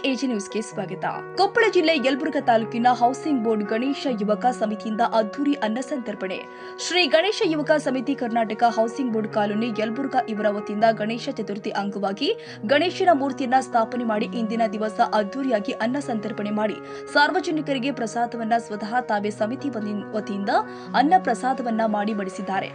AG ನ್ಯೂಸ್ಗೆ ಸ್ವಾಗತ. ಕೊಪ್ಪಳ ಜಿಲ್ಲೆ ಯಲಬುರ್ಗಾ ತಾಲೂಕಿನ ಹೌಸಿಂಗ್ ಬೋರ್ಡ್ ಗಣೇಶ ಯುವಕ ಸಮಿತಿಯಿಂದ ಅದ್ದೂರಿ ಅನ್ನ ಸಂತರ್ಪಣೆ. ಶ್ರೀ ಗಣೇಶ ಯುವಕ ಸಮಿತಿ Karnataka housing board colony Yelburga ಇವರ ವತಿಯಿಂದ ಗಣೇಶ ಚತುರ್ಥಿ ಅಂಗವಾಗಿ ಗಣೇಶನ ಮೂರ್ತಿಯನ್ನ ಸ್ಥಾಪನೆ ಮಾಡಿ ಇಂದಿನ ದಿವಸ ಅದ್ದೂರಿಯಾಗಿ ಅನ್ನ ಸಂತರ್ಪಣೆ ಮಾಡಿ ಸಾರ್ವಜನಿಕರಿಗೆ ಪ್ರಸಾದವನ್ನ ಸ್ವತಃ ತಾವೇ ಸಮಿತಿ ವತಿಯಿಂದ ಅನ್ನ ಪ್ರಸಾದವನ್ನ ಮಾಡಿ ಬಡಿಸಿದ್ದಾರೆ.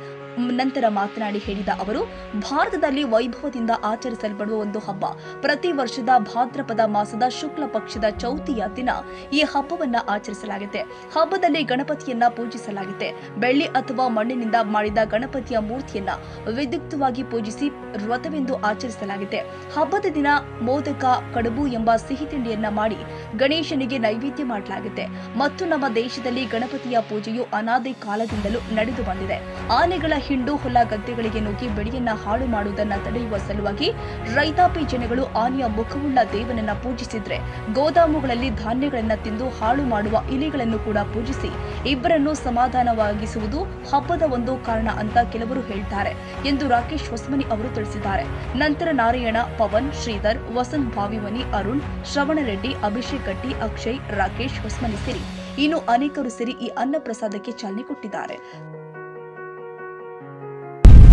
ನಂತರ ಮಾತನಾಡಿ ಹೇಳಿದ ಅವರು, ಭಾರತದಲ್ಲಿ ವೈಭವದಿಂದ ಆಚರಿಸಲ್ಪಡುವ ಒಂದು ಹಬ್ಬ. ಪ್ರತಿ ವರ್ಷದ ಭಾದ್ರಪದ ಮಾಸದ ಶುಕ್ಲ ಪಕ್ಷದ ಚೌತಿಯ ದಿನ ಈ ಹಬ್ಬವನ್ನ ಆಚರಿಸಲಾಗುತ್ತೆ. ಹಬ್ಬದಲ್ಲಿ ಗಣಪತಿಯನ್ನ ಪೂಜಿಸಲಾಗುತ್ತೆ. ಬೆಳ್ಳಿ ಅಥವಾ ಮಣ್ಣಿನಿಂದ ಮಾಡಿದ ಗಣಪತಿಯ ಮೂರ್ತಿಯನ್ನ ವಿದ್ಯುಕ್ತವಾಗಿ ಪೂಜಿಸಿ ವ್ರತವೆಂದು ಆಚರಿಸಲಾಗುತ್ತೆ. ಹಬ್ಬದ ದಿನ ಮೋದಕ, ಕಡುಬು ಎಂಬ ಸಿಹಿ ತಿಂಡಿಯನ್ನ ಮಾಡಿ ಗಣೇಶನಿಗೆ ನೈವೇದ್ಯ ಮಾಡಲಾಗುತ್ತೆ. ಮತ್ತು ನಮ್ಮ ದೇಶದಲ್ಲಿ ಗಣಪತಿಯ ಪೂಜೆಯು ಅನಾದಿ ಕಾಲದಿಂದಲೂ ನಡೆದು ಬಂದಿದೆ. ಆನೆಗಳ ಹಿಂಡು ಹೊಲ ಗದ್ದೆಗಳಿಗೆ ನುಗ್ಗಿ ಬೆಳೆಯನ್ನ ಹಾಳು ಮಾಡುವುದನ್ನು ತಡೆಯುವ ಸಲುವಾಗಿ ರೈತಾಪಿ ಜನಗಳು ಆನೆಯ ಮುಖವುಳ್ಳ ದೇವನನ್ನ ಪೂಜಿಸಿದ್ರೆ, ಗೋದಾಮುಗಳಲ್ಲಿ ಧಾನ್ಯಗಳನ್ನ ತಿಂದು ಹಾಳು ಮಾಡುವ ಇಲಿಗಳನ್ನು ಕೂಡ ಪೂಜಿಸಿ ಇಬ್ಬರನ್ನು ಸಮಾಧಾನವಾಗಿಸುವುದು ಹಬ್ಬದ ಒಂದು ಕಾರಣ ಅಂತ ಕೆಲವರು ಹೇಳ್ತಾರೆ ಎಂದು ರಾಕೇಶ್ ಹೊಸಮನಿ ಅವರು ತಿಳಿಸಿದ್ದಾರೆ. ನಂತರ ನಾರಾಯಣ, ಪವನ್, ಶ್ರೀಧರ್, ವಸಂತ್ ಭಾವಿಮನಿ, ಅರುಣ್, ಶ್ರವಣ ರೆಡ್ಡಿ, ಅಭಿಷೇಕ್ ಗಟ್ಟಿ, ಅಕ್ಷಯ್, ರಾಕೇಶ್ ಹೊಸಮನಿ ಸೇರಿ ಇನ್ನು ಅನೇಕರು ಸೇರಿ ಈ ಅನ್ನ ಪ್ರಸಾದಕ್ಕೆ ಚಾಲನೆ ಕೊಟ್ಟಿದ್ದಾರೆ.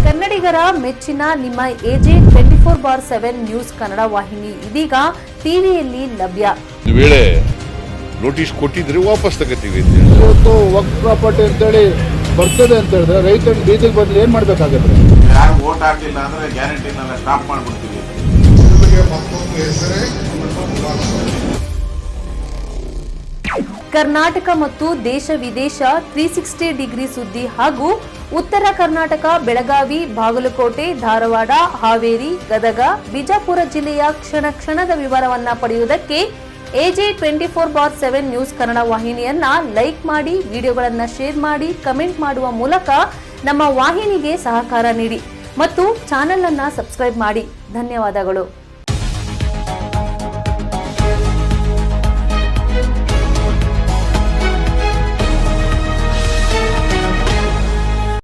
ಕನ್ನಡಿಗರ ಮೆಚ್ಚಿನ ನಿಮ್ಮ ಎಜೆ 24/7 ನ್ಯೂಸ್ ಕನ್ನಡ ವಾಹಿನಿ ಇದೀಗ ಟಿವಿಯಲ್ಲಿ ಲಭ್ಯ. ವೇಳೆ ನೋಟಿಸ್ ಕೊಟ್ಟಿದ್ರೆ ವಾಪಸ್ ತಗೋತೀವಿ. ಇವತ್ತು ವಕ್ಫ್ ಪ್ರಾಪರ್ಟಿ ಅಂತೇಳಿ ಬರ್ತದೆ ಅಂತ ಹೇಳಿದ್ರೆ ರೈತರ ಬೀದಿಗೆ ಬದಲು ಏನ್ ಮಾಡ್ಬೇಕಾಗತ್ತೆ? ಯಾರು ವೋಟ್ ಹಾಕಿಲ್ಲ ಅಂದ್ರೆ ಗ್ಯಾರಂಟಿನೆಲ್ಲ ಸ್ಟಾಪ್ ಮಾಡ್ಬಿಡ್ತೀವಿ. ಕರ್ನಾಟಕ ಮತ್ತು ದೇಶ ವಿದೇಶ 360 ಡಿಗ್ರಿ ಸುದ್ದಿ ಹಾಗೂ ಉತ್ತರ ಕರ್ನಾಟಕ, ಬೆಳಗಾವಿ, ಬಾಗಲಕೋಟೆ, ಧಾರವಾಡ, ಹಾವೇರಿ, ಗದಗ, ಬಿಜಾಪುರ ಜಿಲ್ಲೆಯ ಕ್ಷಣ ಕ್ಷಣದ ವಿವರವನ್ನ ಪಡೆಯುವುದಕ್ಕೆ ಎಜೆ 24/7 ನ್ಯೂಸ್ ಕನ್ನಡ ವಾಹಿನಿಯನ್ನ ಲೈಕ್ ಮಾಡಿ, ವಿಡಿಯೋಗಳನ್ನ ಶೇರ್ ಮಾಡಿ, ಕಮೆಂಟ್ ಮಾಡುವ ಮೂಲಕ ನಮ್ಮ ವಾಹಿನಿಗೆ ಸಹಕಾರ ನೀಡಿ ಮತ್ತು ಚಾನೆಲ್ ಅನ್ನ ಸಬ್ಸ್ಕ್ರೈಬ್ ಮಾಡಿ. ಧನ್ಯವಾದಗಳು.